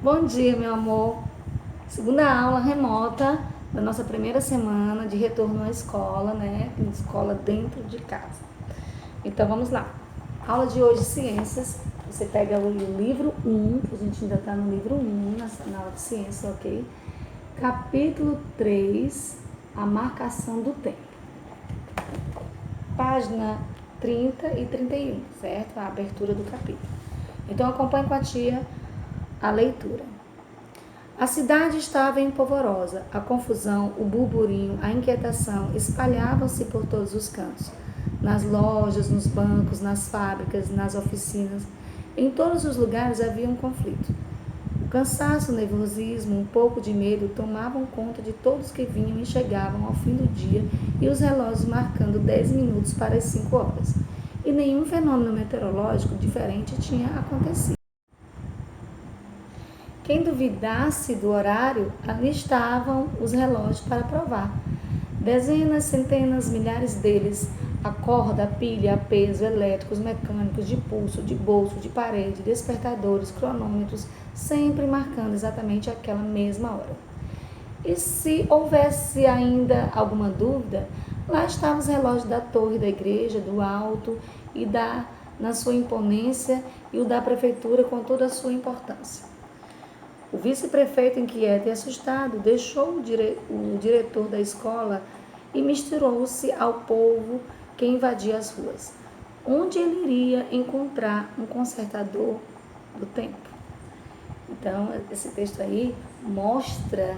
Bom dia, meu amor. Segunda aula remota da nossa primeira semana de retorno à escola, né? Escola dentro de casa. Então vamos lá. Aula de hoje, ciências. Você pega o livro 1, a gente ainda está no livro 1, na aula de ciências, ok? Capítulo 3, a marcação do tempo. Página 30 e 31, certo? A abertura do capítulo. Então acompanhe com a tia a leitura. A cidade estava empolvorosa, a confusão, o burburinho, a inquietação espalhavam-se por todos os cantos. Nas lojas, nos bancos, nas fábricas, nas oficinas, em todos os lugares havia um conflito. O cansaço, o nervosismo, um pouco de medo tomavam conta de todos que vinham e chegavam ao fim do dia e os relógios marcando 10 minutos para as 5 horas. E nenhum fenômeno meteorológico diferente tinha acontecido. Quem duvidasse do horário, ali estavam os relógios para provar. Dezenas, centenas, milhares deles, a corda, a pilha, a peso, elétricos, mecânicos, de pulso, de bolso, de parede, despertadores, cronômetros, sempre marcando exatamente aquela mesma hora. E se houvesse ainda alguma dúvida, lá estavam os relógios da torre da igreja, do alto e na sua imponência, e o da prefeitura com toda a sua importância. O vice-prefeito, inquieto e assustado, deixou o diretor da escola e misturou-se ao povo que invadia as ruas. Onde ele iria encontrar um consertador do tempo? Então, esse texto aí mostra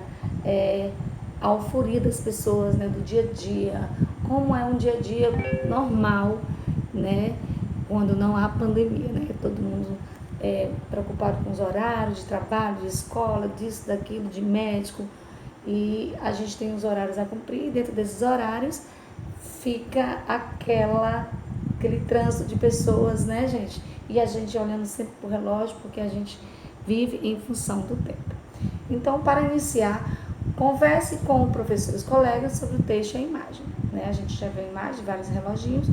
a euforia das pessoas, né, do dia a dia, como é um dia a dia normal, né, quando não há pandemia, né, todo mundo preocupado com os horários de trabalho, de escola, disso, daquilo, de médico, e a gente tem os horários a cumprir, e dentro desses horários fica aquele trânsito de pessoas, né, gente? E a gente olhando sempre pro relógio, porque a gente vive em função do tempo. Então, para iniciar, converse com o professor e os colegas sobre o texto e a imagem. Né? A gente já viu a imagem de vários reloginhos.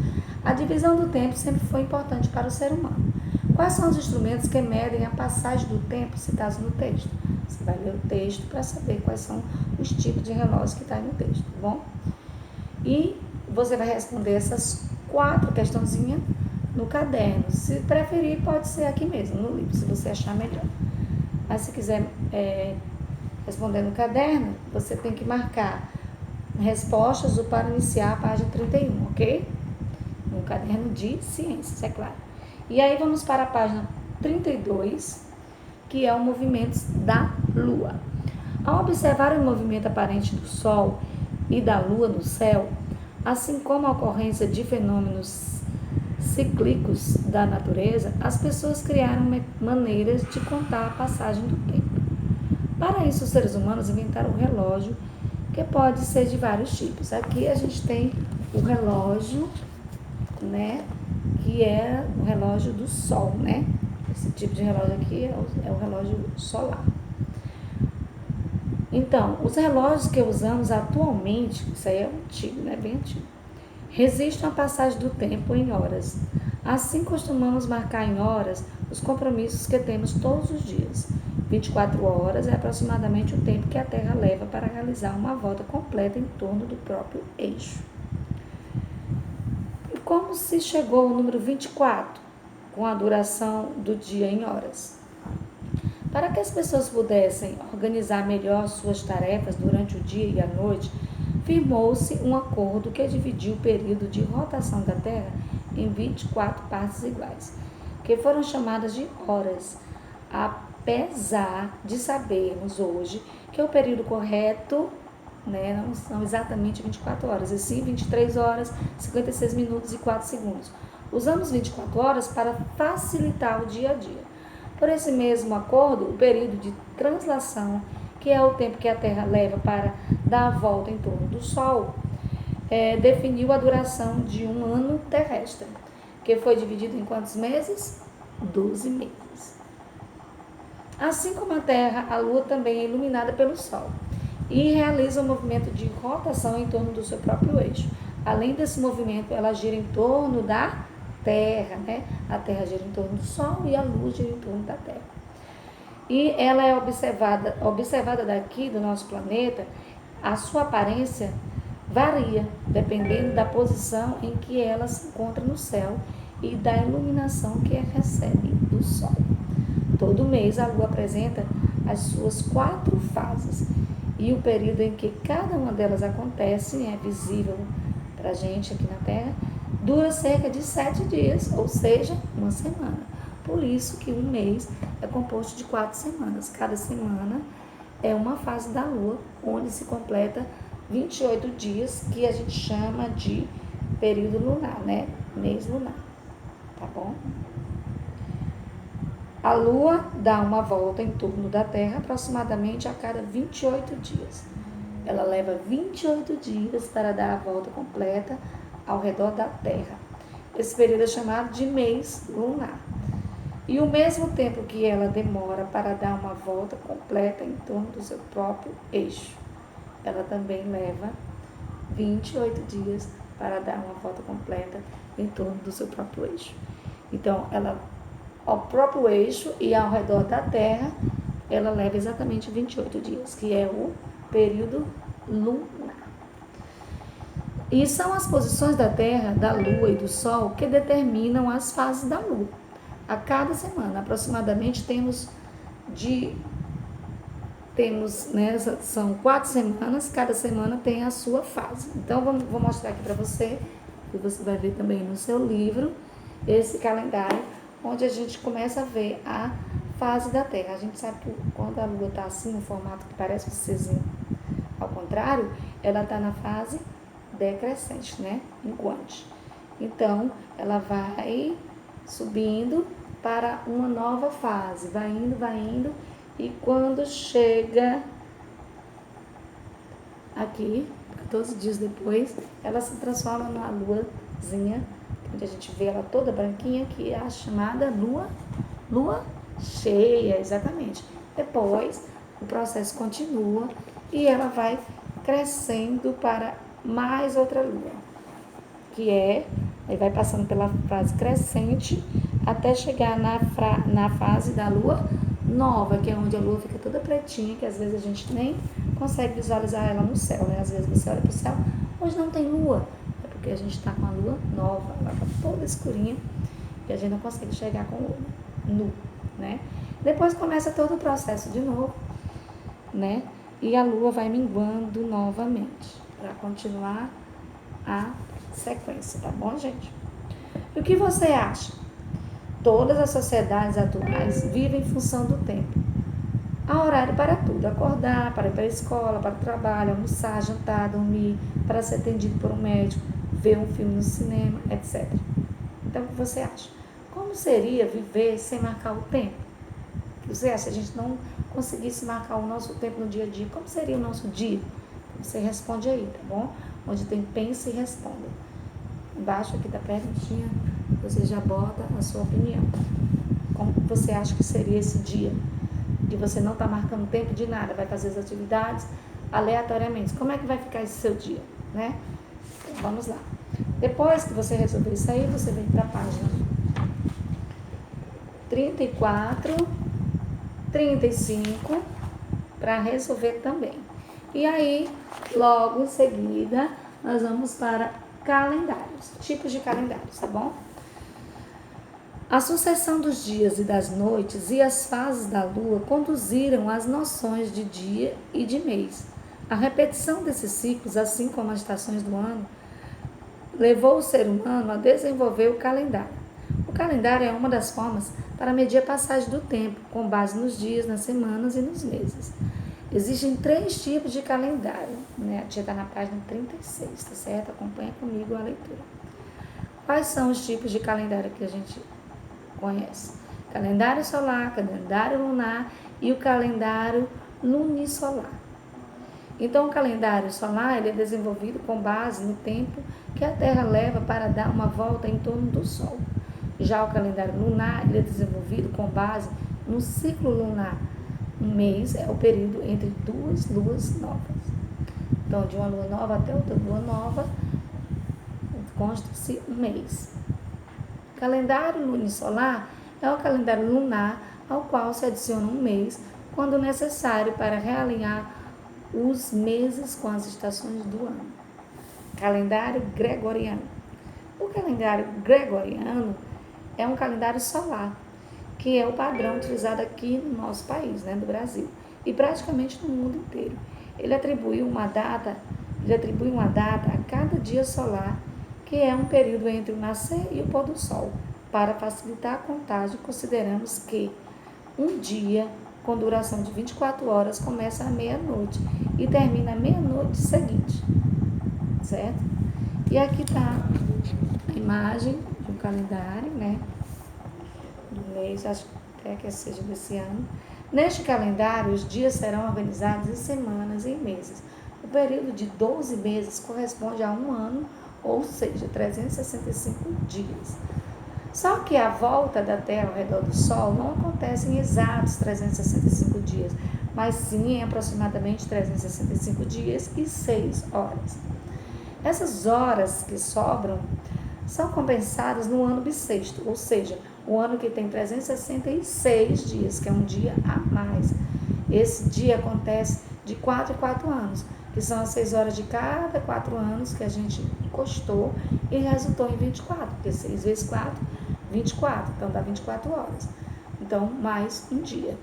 A divisão do tempo sempre foi importante para o ser humano. Quais são os instrumentos que medem a passagem do tempo citados no texto? Você vai ler o texto para saber quais são os tipos de relógios que está aí no texto, tá bom? E você vai responder essas 4 questãozinhas no caderno. Se preferir, pode ser aqui mesmo, no livro, se você achar melhor. Mas se quiser responder no caderno, você tem que marcar respostas do para iniciar a página 31, ok? No caderno de ciências, é claro. E aí vamos para a página 32, que é o movimento da Lua. Ao observar o movimento aparente do Sol e da Lua no céu, assim como a ocorrência de fenômenos cíclicos da natureza, as pessoas criaram maneiras de contar a passagem do tempo. Para isso, os seres humanos inventaram o relógio, que pode ser de vários tipos. Aqui a gente tem o relógio, né, que é o relógio do Sol, né? Esse tipo de relógio aqui é o relógio solar. Então, os relógios que usamos atualmente, isso aí é antigo, né? Bem antigo, resistem à passagem do tempo em horas. Assim, costumamos marcar em horas os compromissos que temos todos os dias. 24 horas é aproximadamente o tempo que a Terra leva para realizar uma volta completa em torno do próprio eixo. E como se chegou ao número 24, com a duração do dia em horas? Para que as pessoas pudessem organizar melhor suas tarefas durante o dia e a noite, firmou-se um acordo que dividiu o período de rotação da Terra em 24 partes iguais, que foram chamadas de horas, apesar de sabermos hoje que o período correto, né, não são exatamente 24 horas, e sim 23 horas, 56 minutos e 4 segundos. Usamos 24 horas para facilitar o dia a dia. Por esse mesmo acordo, o período de translação, que é o tempo que a Terra leva para dar a volta em torno do Sol, definiu a duração de um ano terrestre, que foi dividido em quantos meses? 12 meses. Assim como a Terra, a Lua também é iluminada pelo Sol e realiza um movimento de rotação em torno do seu próprio eixo. Além desse movimento, ela gira em torno da Terra, né? A Terra gira em torno do Sol e a Lua gira em torno da Terra. E ela é observada daqui do nosso planeta, a sua aparência varia, dependendo da posição em que ela se encontra no céu e da iluminação que recebe do Sol. Todo mês a Lua apresenta as suas 4 fases e o período em que cada uma delas acontece é visível para a gente aqui na Terra, dura cerca de 7 dias, ou seja, uma semana. Por isso que um mês é composto de 4 semanas. Cada semana é uma fase da Lua, onde se completa 28 dias, que a gente chama de período lunar, né? Mês lunar, tá bom? A Lua dá uma volta em torno da Terra aproximadamente a cada 28 dias. Ela leva 28 dias para dar a volta completa ao redor da Terra. Esse período é chamado de mês lunar. E o mesmo tempo que ela demora para dar uma volta completa em torno do seu próprio eixo, ela também leva 28 dias para dar uma volta completa em torno do seu próprio eixo. Então, ela, ao próprio eixo e ao redor da Terra, ela leva exatamente 28 dias, que é o período lunar. E são as posições da Terra, da Lua e do Sol que determinam as fases da Lua. A cada semana, aproximadamente, temos, né, são 4 semanas, cada semana tem a sua fase. Então, vou mostrar aqui para você, e você vai ver também no seu livro, esse calendário, onde a gente começa a ver a fase da Terra. A gente sabe que quando a Lua está assim, no formato que parece um Czinho, ao contrário, ela está na fase decrescente, né, minguante. Então, ela vai subindo para uma nova fase, vai indo, e quando chega aqui, 14 dias depois, ela se transforma numa luazinha, onde a gente vê ela toda branquinha, que é a chamada lua cheia, exatamente. Depois, o processo continua e ela vai crescendo para mais outra lua, que aí vai passando pela fase crescente até chegar na fase da lua nova, que é onde a lua fica toda pretinha, que às vezes a gente nem consegue visualizar ela no céu, né? Às vezes você olha para o céu, hoje não tem lua, é porque a gente está com a lua nova, ela está toda escurinha e a gente não consegue chegar com o olho nu, né? Depois começa todo o processo de novo, né? E a lua vai minguando novamente para continuar a sequência, tá bom, gente? E o que você acha? Todas as sociedades atuais vivem em função do tempo. Há horário para tudo: acordar, para ir para a escola, para o trabalho, almoçar, jantar, dormir, para ser atendido por um médico, ver um filme no cinema, etc. Então, o que você acha? Como seria viver sem marcar o tempo? O que você acha se a gente não conseguisse marcar o nosso tempo no dia a dia? Como seria o nosso dia? Você responde aí, tá bom? Onde tem pense e responda. Embaixo aqui da perguntinha, você já bota a sua opinião. Como você acha que seria esse dia? De você não estar marcando tempo de nada, vai fazer as atividades aleatoriamente. Como é que vai ficar esse seu dia, né? Então, vamos lá. Depois que você resolver isso aí, você vem para a página 34, 35, para resolver também. E aí, logo em seguida, nós vamos para calendários, tipos de calendários, tá bom? A sucessão dos dias e das noites e as fases da lua conduziram às noções de dia e de mês. A repetição desses ciclos, assim como as estações do ano, levou o ser humano a desenvolver o calendário. O calendário é uma das formas para medir a passagem do tempo, com base nos dias, nas semanas e nos meses. Existem 3 tipos de calendário, né? A tia está na página 36, tá certo? Acompanha comigo a leitura. Quais são os tipos de calendário que a gente conhece? Calendário solar, calendário lunar e o calendário lunisolar. Então, o calendário solar ele é desenvolvido com base no tempo que a Terra leva para dar uma volta em torno do Sol. Já o calendário lunar ele é desenvolvido com base no ciclo lunar. Um mês é o período entre 2 luas novas. Então, de uma lua nova até outra lua nova, consta-se um mês. O calendário lunisolar é o calendário lunar ao qual se adiciona um mês, quando necessário para realinhar os meses com as estações do ano. Calendário gregoriano. O calendário gregoriano é um calendário solar, que é o padrão utilizado aqui no nosso país, no Brasil, e praticamente no mundo inteiro. Ele atribui uma data a cada dia solar, que é um período entre o nascer e o pôr do sol. Para facilitar a contagem, consideramos que um dia com duração de 24 horas começa à meia-noite e termina à meia-noite seguinte, certo? E aqui está a imagem de um calendário, do mês, acho até que seja desse ano. Neste calendário, os dias serão organizados em semanas e em meses. O período de 12 meses corresponde a um ano, ou seja, 365 dias. Só que a volta da Terra ao redor do Sol não acontece em exatos 365 dias, mas sim em aproximadamente 365 dias e 6 horas. Essas horas que sobram são compensadas no ano bissexto, ou seja, o ano que tem 366 dias, que é um dia a mais. Esse dia acontece de 4 em 4 anos, que são as 6 horas de cada 4 anos que a gente encostou e resultou em 24, porque 6 vezes 4, 24, então dá 24 horas. Então, mais um dia.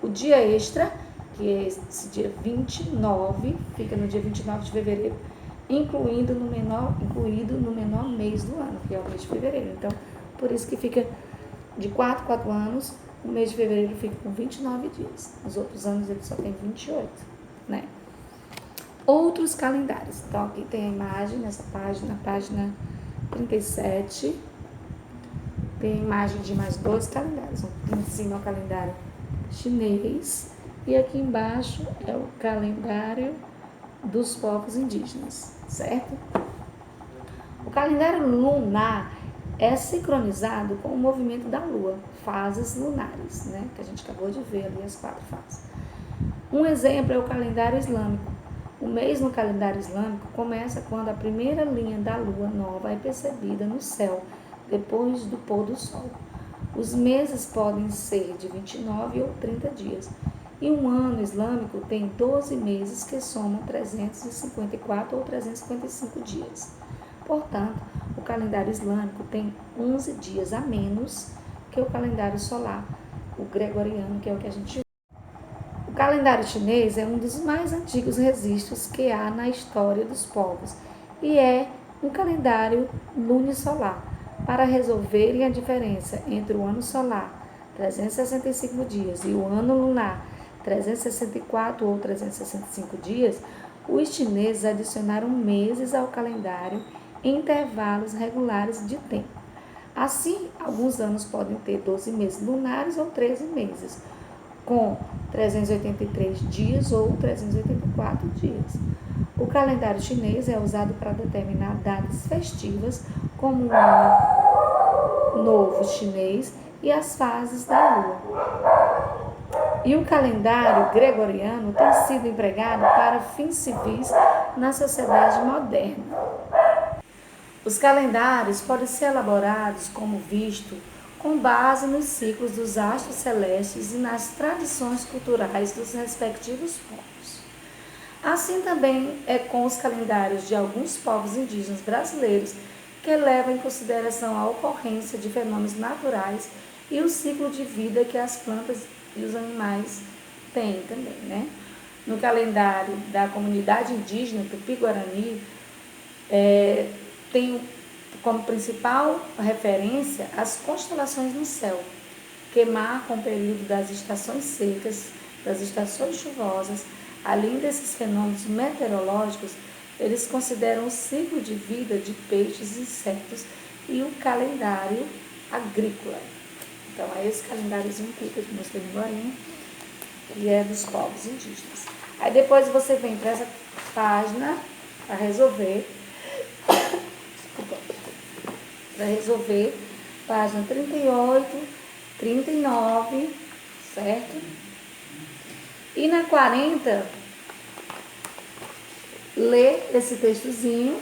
O dia extra, que é esse dia 29, fica no dia 29 de fevereiro, incluído no menor mês do ano, que é o mês de fevereiro. Então, por isso que fica de 4 em 4 anos, o mês de fevereiro fica com 29 dias. Os outros anos ele só tem 28, Outros calendários. Então, aqui tem a imagem nessa página, página 37. Tem a imagem de mais 2 calendários. Aqui em cima é o calendário chinês e aqui embaixo é o calendário dos povos indígenas, certo? O calendário lunar é sincronizado com o movimento da Lua, fases lunares, que a gente acabou de ver ali as 4 fases. Um exemplo é o calendário islâmico. O mês no calendário islâmico começa quando a primeira linha da Lua nova é percebida no céu, depois do pôr do sol. Os meses podem ser de 29 ou 30 dias. E um ano islâmico tem 12 meses que somam 354 ou 355 dias. Portanto, o calendário islâmico tem 11 dias a menos que o calendário solar, o gregoriano, que é o que a gente usa. O calendário chinês é um dos mais antigos registros que há na história dos povos e é um calendário lunisolar. Para resolverem a diferença entre o ano solar, 365 dias, e o ano lunar, 364 ou 365 dias, os chineses adicionaram meses ao calendário em intervalos regulares de tempo. Assim, alguns anos podem ter 12 meses lunares ou 13 meses, com 383 dias ou 384 dias. O calendário chinês é usado para determinar datas festivas, como o Ano Novo Chinês e as fases da Lua. E o calendário gregoriano tem sido empregado para fins civis na sociedade moderna. Os calendários podem ser elaborados como visto com base nos ciclos dos astros celestes e nas tradições culturais dos respectivos povos. Assim também é com os calendários de alguns povos indígenas brasileiros, que levam em consideração a ocorrência de fenômenos naturais e o ciclo de vida que as plantas e os animais têm também, No calendário da comunidade indígena Tupi-Guarani, tem como principal referência as constelações no céu, que marcam o período das estações secas, das estações chuvosas. Além desses fenômenos meteorológicos, eles consideram o ciclo de vida de peixes e insetos e o calendário agrícola. Então, é esse calendáriozinho aqui que eu mostrei agora, que é dos povos indígenas. Aí depois você vem para essa página para resolver. Para resolver, página 38, 39, certo? E na 40, lê esse textozinho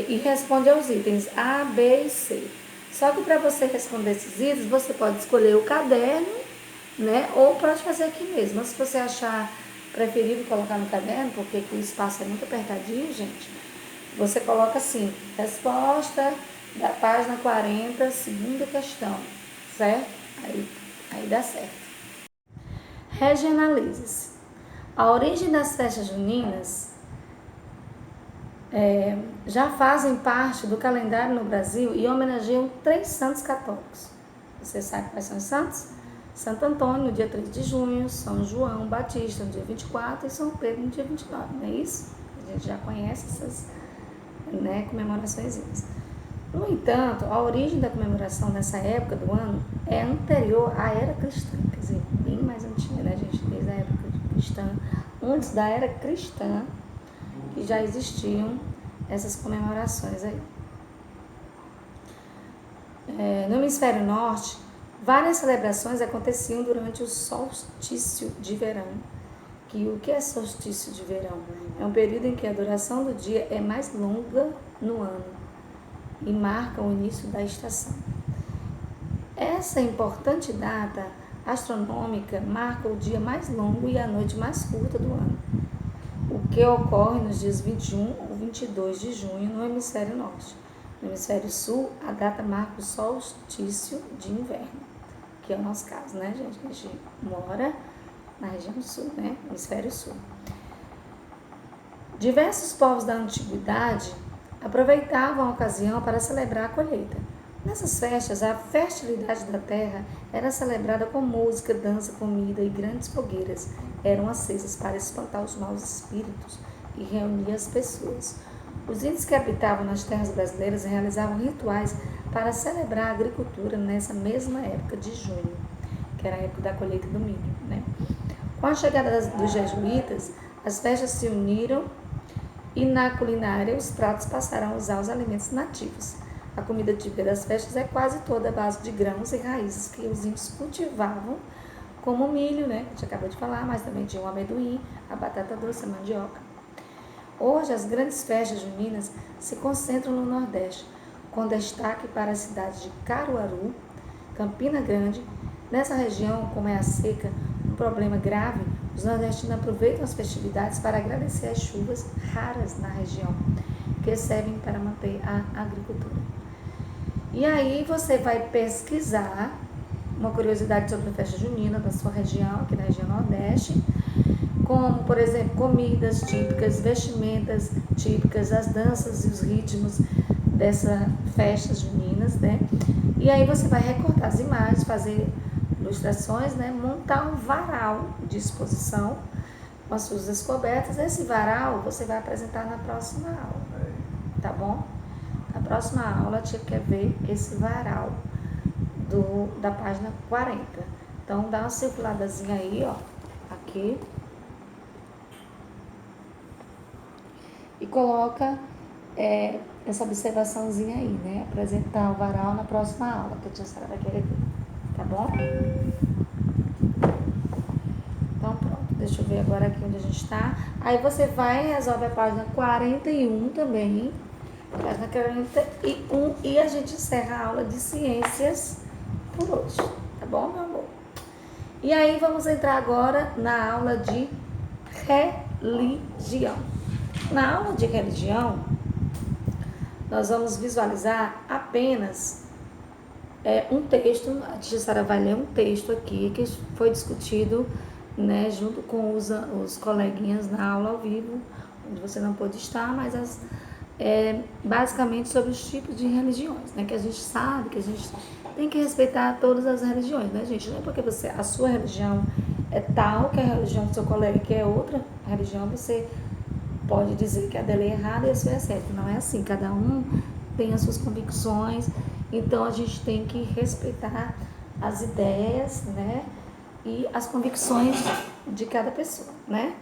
e responde aos itens A, B e C. Só que para você responder esses itens, você pode escolher o caderno, né? Ou pode fazer aqui mesmo. Mas se você achar preferível colocar no caderno, porque aqui o espaço é muito apertadinho, gente, você coloca assim, resposta da página 40, segunda questão, certo? Aí dá certo. Regionalize-se. A origem das festas juninas já fazem parte do calendário no Brasil e homenageiam 3 santos católicos. Você sabe quais são os santos? Santo Antônio, no dia 3 de junho, São João Batista, no dia 24 e São Pedro, no dia 29, não é isso? A gente já conhece essas, né, comemorações. No entanto, a origem da comemoração nessa época do ano é anterior à era cristã, quer dizer, bem mais antiga, né, gente? Desde a época cristã, antes da era cristã, que já existiam essas comemorações aí. No hemisfério norte, várias celebrações aconteciam durante o solstício de verão. O que é solstício de verão? É um período em que a duração do dia é mais longa no ano e marca o início da estação. Essa importante data astronômica marca o dia mais longo e a noite mais curta do ano, o que ocorre nos dias 21 ou 22 de junho no hemisfério norte. No hemisfério sul, a data marca o solstício de inverno, que é o nosso caso, né, gente? A gente mora na região sul, né? Hemisfério sul. Diversos povos da antiguidade aproveitavam a ocasião para celebrar a colheita. Nessas festas, a fertilidade da terra era celebrada com música, dança, comida e grandes fogueiras eram acesas para espantar os maus espíritos e reunir as pessoas. Os índios que habitavam nas terras brasileiras realizavam rituais para celebrar a agricultura nessa mesma época de junho, que era a época da colheita do milho, né? Com a chegada dos jesuítas, as festas se uniram e na culinária os pratos passaram a usar os alimentos nativos. A comida típica das festas é quase toda a base de grãos e raízes que os índios cultivavam, como o milho, né, que a gente acabou de falar, mas também tinha o amendoim, a batata doce, a mandioca. Hoje, as grandes festas juninas se concentram no Nordeste, com destaque para as cidades de Caruaru, Campina Grande. Nessa região, como é a seca, um problema grave, os nordestinos aproveitam as festividades para agradecer as chuvas raras na região, que servem para manter a agricultura. E aí você vai pesquisar uma curiosidade sobre a festa junina da sua região, aqui na região Nordeste, como, por exemplo, comidas típicas, vestimentas típicas, as danças e os ritmos dessas festas juninas, né? E aí você vai recortar as imagens, fazer ilustrações, né? Montar um varal de exposição com as suas descobertas. Esse varal você vai apresentar na próxima aula, tá bom? Na próxima aula a tia quer ver esse varal da página 40. Então dá uma circuladazinha aí, ó, aqui. E coloca essa observaçãozinha aí, né? Apresentar o varal na próxima aula, que a tia Sara vai querer ver, tá bom? Então pronto, deixa eu ver agora aqui onde a gente tá. Aí você vai e resolve a página 41 também, página 41, e a gente encerra a aula de ciências por hoje, tá bom, meu amor? E aí vamos entrar agora na aula de religião. Na aula de religião, nós vamos visualizar apenas um texto. A tia Sara vai ler um texto aqui que foi discutido, né, junto com os coleguinhas na aula ao vivo, onde você não pôde estar, mas basicamente sobre os tipos de religiões, né, que a gente sabe que a gente tem que respeitar todas as religiões, né, gente? Não é porque a sua religião é tal que a religião do seu colega que é outra religião, você pode dizer que a dela é errada e a sua é certa. Não é assim, cada um tem as suas convicções, então a gente tem que respeitar as ideias, né, e as convicções de cada pessoa, né?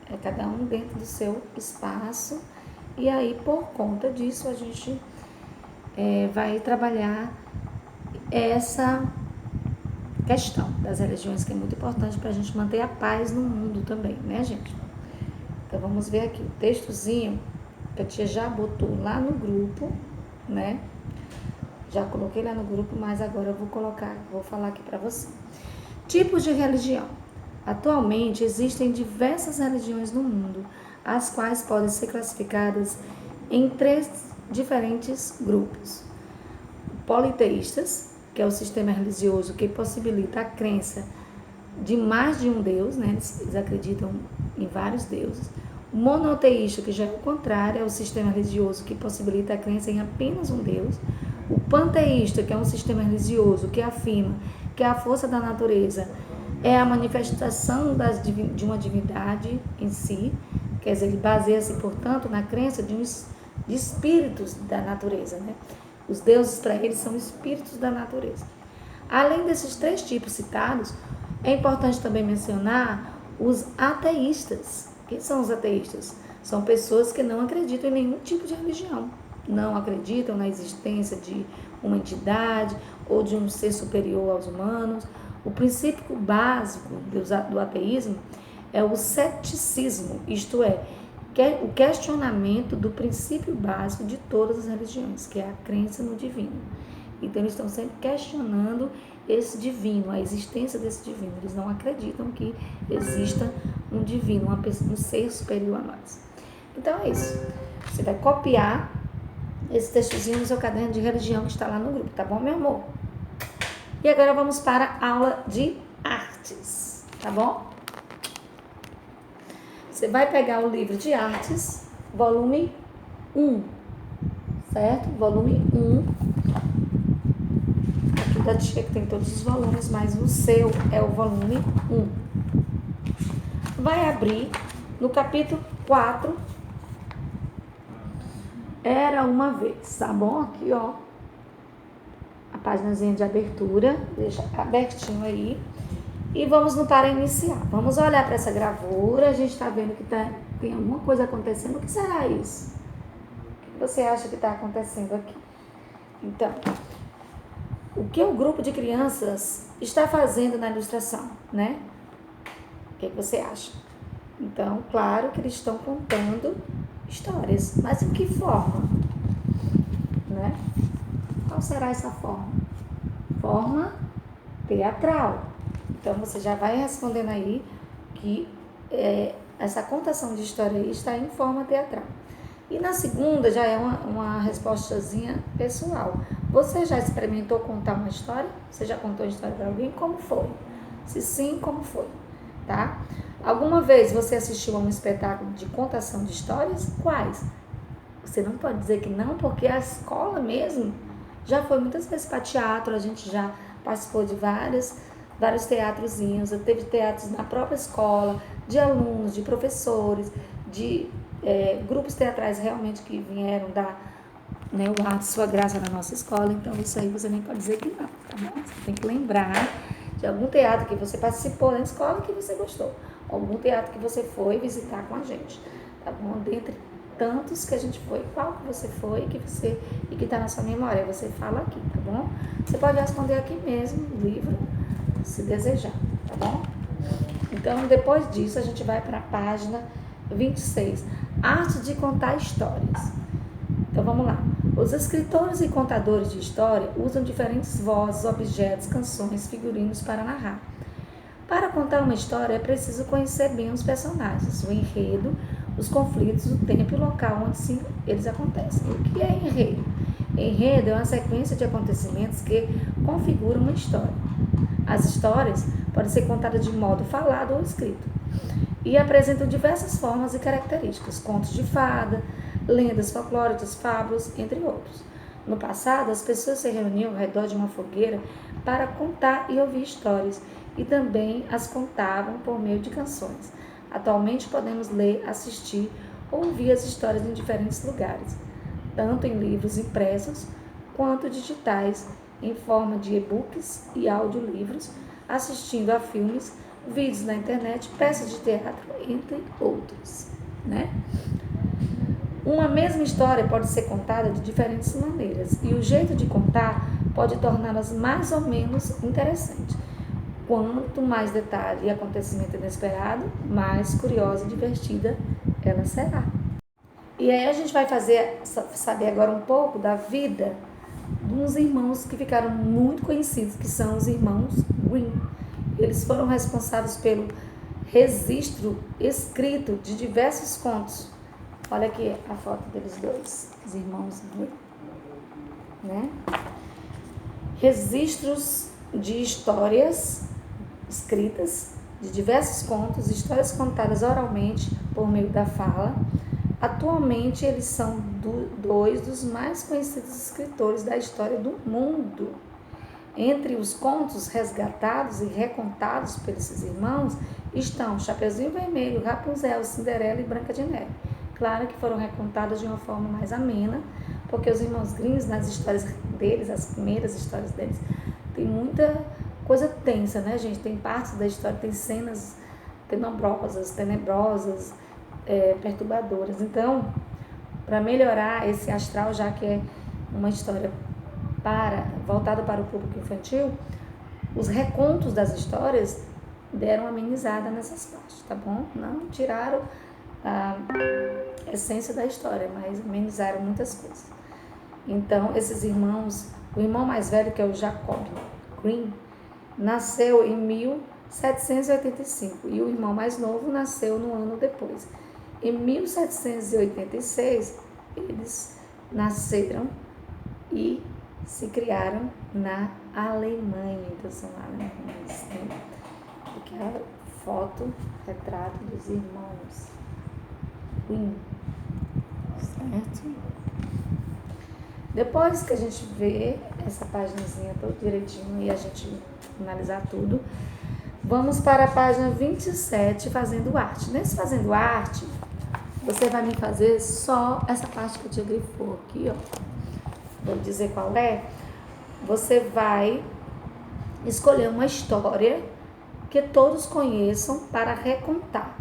É cada um dentro do seu espaço, e aí por conta disso a gente vai trabalhar essa questão das religiões, que é muito importante para a gente manter a paz no mundo também, né, gente? Então vamos ver aqui o textozinho que a tia já botou lá no grupo, né? Já coloquei lá no grupo, mas agora eu vou falar aqui para você. Tipos de religião. Atualmente existem diversas religiões no mundo, as quais podem ser classificadas em 3 diferentes grupos. Politeístas, que é o sistema religioso que possibilita a crença de mais de um Deus, né? Eles acreditam em vários deuses. O monoteísta, que já é o contrário, é o sistema religioso que possibilita a crença em apenas um Deus. O panteísta, que é um sistema religioso que afirma que a força da natureza é a manifestação de uma divindade em si, quer dizer, ele baseia-se, portanto, na crença de espíritos da natureza, né? Os deuses, para eles, são espíritos da natureza. Além desses 3 tipos citados, é importante também mencionar os ateístas. Quem são os ateístas? São pessoas que não acreditam em nenhum tipo de religião. Não acreditam na existência de uma entidade ou de um ser superior aos humanos. O princípio básico do ateísmo é o ceticismo, isto é, o questionamento do princípio básico de todas as religiões, que é a crença no divino. Então, eles estão sempre questionando esse divino, a existência desse divino. Eles não acreditam que exista um divino, um ser superior a nós. Então, é isso. Você vai copiar esse textozinho no seu caderno de religião que está lá no grupo, tá bom, meu amor? E agora vamos para a aula de artes, tá bom? Você vai pegar o livro de artes, volume 1, certo? Volume 1. Aqui da tia que tem todos os volumes, mas o seu é o volume 1. Vai abrir no capítulo 4. Era uma vez, tá bom? Aqui, ó. A páginazinha de abertura, deixa abertinho aí. E vamos no para iniciar. Vamos olhar para essa gravura. A gente está vendo que tem alguma coisa acontecendo. O que será isso? O que você acha que está acontecendo aqui? Então, o que o grupo de crianças está fazendo na ilustração, né? O que você acha? Então, claro que eles estão contando histórias. Mas em que forma? Né? Qual será essa forma? Forma teatral. Então, você já vai respondendo aí que essa contação de história aí está em forma teatral. E na segunda já é uma respostazinha pessoal. Você já experimentou contar uma história? Você já contou uma história para alguém? Como foi? Se sim, como foi? Tá? Alguma vez você assistiu a um espetáculo de contação de histórias? Quais? Você não pode dizer que não, porque a escola mesmo já foi muitas vezes para teatro, a gente já participou de vários teatrozinhos, teve teatros na própria escola, de alunos, de professores, de grupos teatrais realmente que vieram dar, né, o ar de sua graça na nossa escola. Então isso aí você nem pode dizer que não, tá bom? Você tem que lembrar de algum teatro que você participou na escola que você gostou, algum teatro que você foi visitar com a gente, tá bom? Dentre tantos que a gente foi, qual que você foi e que está na sua memória, você fala aqui, tá bom? Você pode responder aqui mesmo no livro, se desejar, tá bom? Então, depois disso, a gente vai para a página 26, arte de contar histórias. Então, vamos lá. Os escritores e contadores de história usam diferentes vozes, objetos, canções, figurinos para narrar. Para contar uma história, é preciso conhecer bem os personagens, o enredo, os conflitos, o tempo e o local onde eles acontecem. O que é enredo? Enredo é uma sequência de acontecimentos que configuram uma história. As histórias podem ser contadas de modo falado ou escrito e apresentam diversas formas e características, contos de fada, lendas folclóricas, fábulas, entre outros. No passado, as pessoas se reuniam ao redor de uma fogueira para contar e ouvir histórias e também as contavam por meio de canções. Atualmente podemos ler, assistir ou ouvir as histórias em diferentes lugares, tanto em livros impressos quanto digitais, em forma de e-books e audiolivros, assistindo a filmes, vídeos na internet, peças de teatro, entre outros, né? Uma mesma história pode ser contada de diferentes maneiras e o jeito de contar pode torná-las mais ou menos interessantes. Quanto mais detalhe e acontecimento inesperado, mais curiosa e divertida ela será. E aí a gente vai saber agora um pouco da vida de uns irmãos que ficaram muito conhecidos, que são os irmãos Grimm. Eles foram responsáveis pelo registro escrito de diversos contos. Olha aqui a foto deles dois, os irmãos Grimm, né? Registros de histórias escritas, de diversos contos, histórias contadas oralmente por meio da fala. Atualmente, eles são dois dos mais conhecidos escritores da história do mundo. Entre os contos resgatados e recontados por esses irmãos estão Chapeuzinho Vermelho, Rapunzel, Cinderela e Branca de Neve. Claro que foram recontadas de uma forma mais amena, porque os irmãos Grimm, nas histórias deles, as primeiras histórias deles, tem muita coisa tensa, né, gente? Tem partes da história, tem cenas tenebrosas, perturbadoras. Então, para melhorar esse astral, já que é uma história voltada para o público infantil, os recontos das histórias deram amenizada nessas partes, tá bom? Não tiraram a essência da história, mas amenizaram muitas coisas. Então, esses irmãos, o irmão mais velho, que é o Jacob Grimm, nasceu em 1785 e o irmão mais novo nasceu no ano depois. Em 1786, eles nasceram e se criaram na Alemanha. Então, são alemães, né? Aqui é a foto, retrato dos irmãos Grimm, certo? Depois que a gente vê essa paginazinha toda direitinho e a gente analisar tudo, vamos para a página 27, fazendo arte. Nesse fazendo arte, você vai me fazer só essa parte que eu te grifou aqui, ó. Vou dizer qual é. Você vai escolher uma história que todos conheçam para recontar.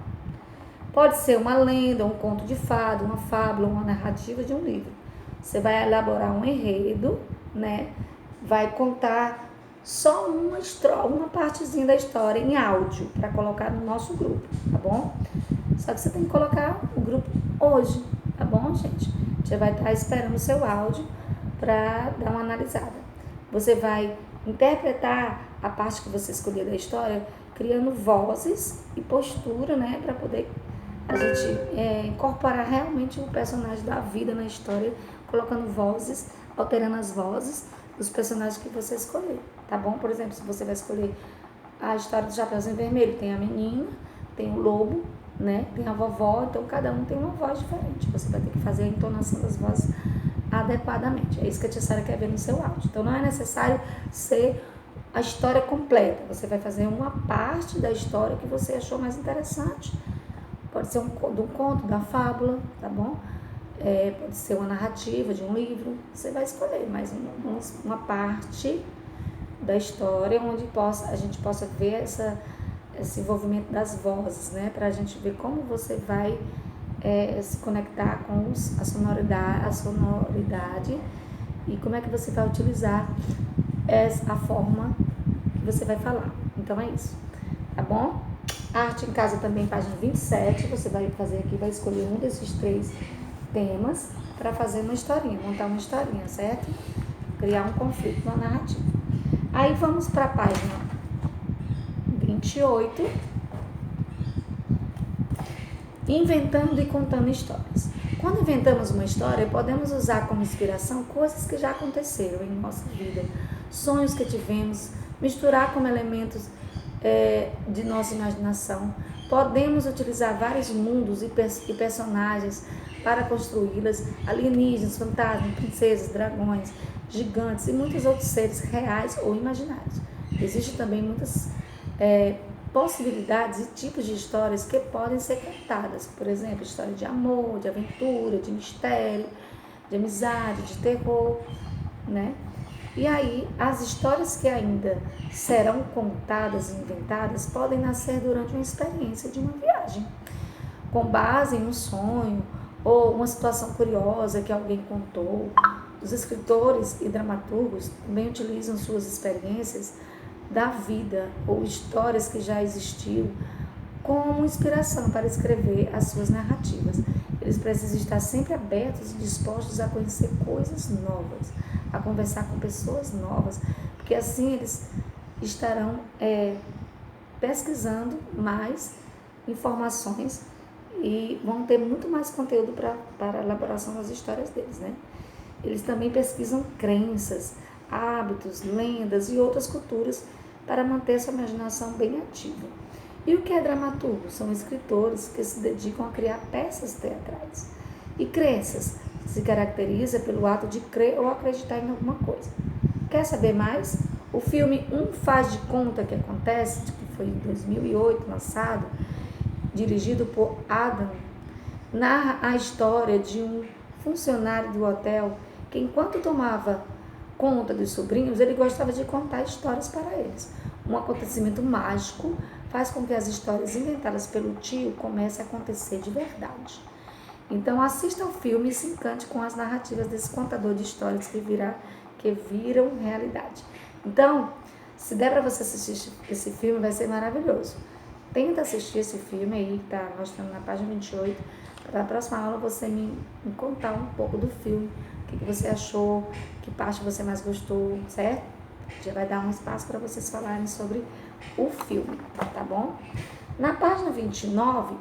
Pode ser uma lenda, um conto de fada, uma fábula, uma narrativa de um livro. Você vai elaborar um enredo, né? Vai contar só uma partezinha da história em áudio para colocar no nosso grupo, tá bom? Só que você tem que colocar o grupo hoje, tá bom, gente? Você vai estar esperando o seu áudio para dar uma analisada. Você vai interpretar a parte que você escolher da história, criando vozes e postura, né? Para poder a gente incorporar realmente o personagem da vida na história, colocando vozes, alterando as vozes dos personagens que você escolher, tá bom? Por exemplo, se você vai escolher a história do Chapeuzinho Vermelho, tem a menina, tem o lobo, né? Tem a vovó, então cada um tem uma voz diferente. Você vai ter que fazer a entonação das vozes adequadamente. É isso que a tia Sara quer ver no seu áudio. Então não é necessário ser a história completa. Você vai fazer uma parte da história que você achou mais interessante. Pode ser do conto, da fábula, tá bom? Pode ser uma narrativa de um livro. Você vai escolher mais uma parte da história onde a gente possa ver esse envolvimento das vozes, né? Para a gente ver como você vai se conectar com a sonoridade e como é que você vai utilizar a forma que você vai falar. Então é isso, tá bom? Arte em casa também, página 27, você vai fazer aqui, vai escolher um desses 3 temas para fazer uma historinha, montar uma historinha, certo? Criar um conflito na narrativa. Aí vamos para a página 28, inventando e contando histórias. Quando inventamos uma história, podemos usar como inspiração coisas que já aconteceram em nossa vida, sonhos que tivemos, misturar como elementos de nossa imaginação. Podemos utilizar vários mundos e personagens para construí-las, alienígenas, fantasmas, princesas, dragões, gigantes e muitos outros seres reais ou imaginários. Existem também muitas possibilidades e tipos de histórias que podem ser contadas. Por exemplo, história de amor, de aventura, de mistério, de amizade, de terror, né? E aí, as histórias que ainda serão contadas e inventadas podem nascer durante uma experiência de uma viagem, com base em um sonho ou uma situação curiosa que alguém contou. Os escritores e dramaturgos também utilizam suas experiências da vida ou histórias que já existiam como inspiração para escrever as suas narrativas. Eles precisam estar sempre abertos e dispostos a conhecer coisas novas, a conversar com pessoas novas, porque assim eles estarão pesquisando mais informações e vão ter muito mais conteúdo para a elaboração das histórias deles, né? Eles também pesquisam crenças, hábitos, lendas e outras culturas para manter sua imaginação bem ativa. E o que é dramaturgo? São escritores que se dedicam a criar peças teatrais. E crenças se caracteriza pelo ato de crer ou acreditar em alguma coisa. Quer saber mais? O filme Um Faz de Conta que Acontece, que foi em 2008 lançado, dirigido por Adam, narra a história de um funcionário do hotel que, enquanto tomava conta dos sobrinhos, ele gostava de contar histórias para eles. Um acontecimento mágico faz com que as histórias inventadas pelo tio comecem a acontecer de verdade. Então assista ao filme e se encante com as narrativas desse contador de histórias que viram realidade. Então, se der para você assistir esse filme, vai ser maravilhoso. Tenta assistir esse filme aí, que está mostrando na página 28. Para a próxima aula você me contar um pouco do filme, o que você achou, que parte você mais gostou, certo? Já vai dar um espaço para vocês falarem sobre o filme, tá bom? Na página 29,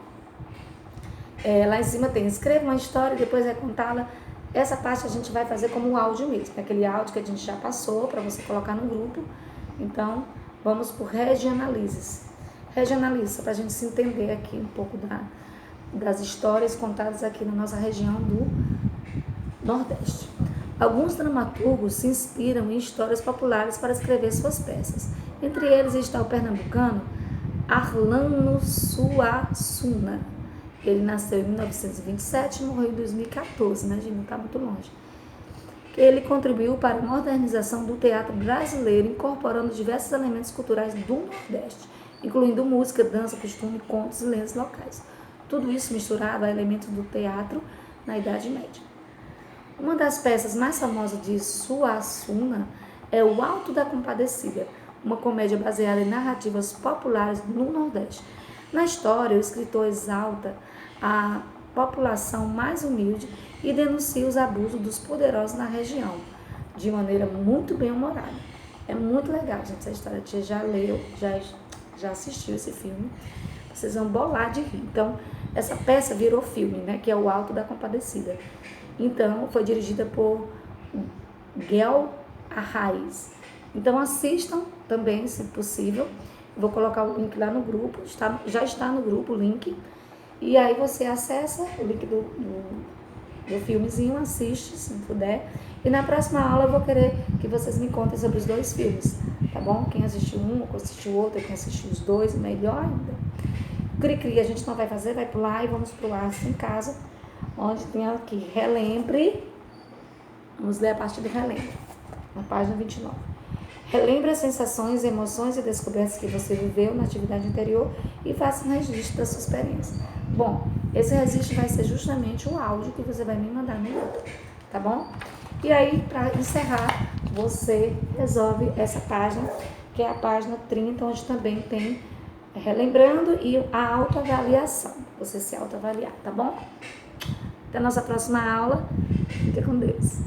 lá em cima tem escreva uma história e depois vai contá-la. Essa parte a gente vai fazer como um áudio mesmo, aquele áudio que a gente já passou para você colocar no grupo. Então, vamos por regionalizes. Regionaliza, para a gente se entender aqui um pouco das histórias contadas aqui na nossa região do Nordeste. Alguns dramaturgos se inspiram em histórias populares para escrever suas peças. Entre eles está o pernambucano Arlano Suassuna. Ele nasceu em 1927 e morreu em 2014, né, gente? Não está muito longe. Ele contribuiu para a modernização do teatro brasileiro, incorporando diversos elementos culturais do Nordeste, incluindo música, dança, costume, contos e lendas locais. Tudo isso misturado a elementos do teatro na Idade Média. Uma das peças mais famosas de Suassuna é O Alto da Compadecida, uma comédia baseada em narrativas populares no Nordeste. Na história, o escritor exalta a população mais humilde e denuncia os abusos dos poderosos na região, de maneira muito bem humorada. É muito legal, gente, essa história. A tia já leu, já assistiu esse filme. Vocês vão bolar de rir. Então, essa peça virou filme, né, que é O Alto da Compadecida. Então, foi dirigida por Guel Arraes. Então, assistam também, se possível. Vou colocar o link lá no grupo, já está no grupo o link. E aí você acessa o link do filmezinho, assiste, se puder. E na próxima aula eu vou querer que vocês me contem sobre os dois filmes, tá bom? Quem assistiu um, quem assistiu outro, quem assistiu os dois, melhor ainda. Cri-cri, a gente não vai fazer, vai pular e vamos pro Arte em Casa, onde tem aqui, relembre. Vamos ler a parte do relembre, na página 29. Relembre as sensações, emoções e descobertas que você viveu na atividade anterior e faça um registro da sua experiência. Bom, esse registro vai ser justamente o áudio que você vai me mandar no grupo, tá bom? E aí, para encerrar, você resolve essa página, que é a página 30, onde também tem relembrando e a autoavaliação. Você se autoavaliar, tá bom? Até a nossa próxima aula. Fique com Deus.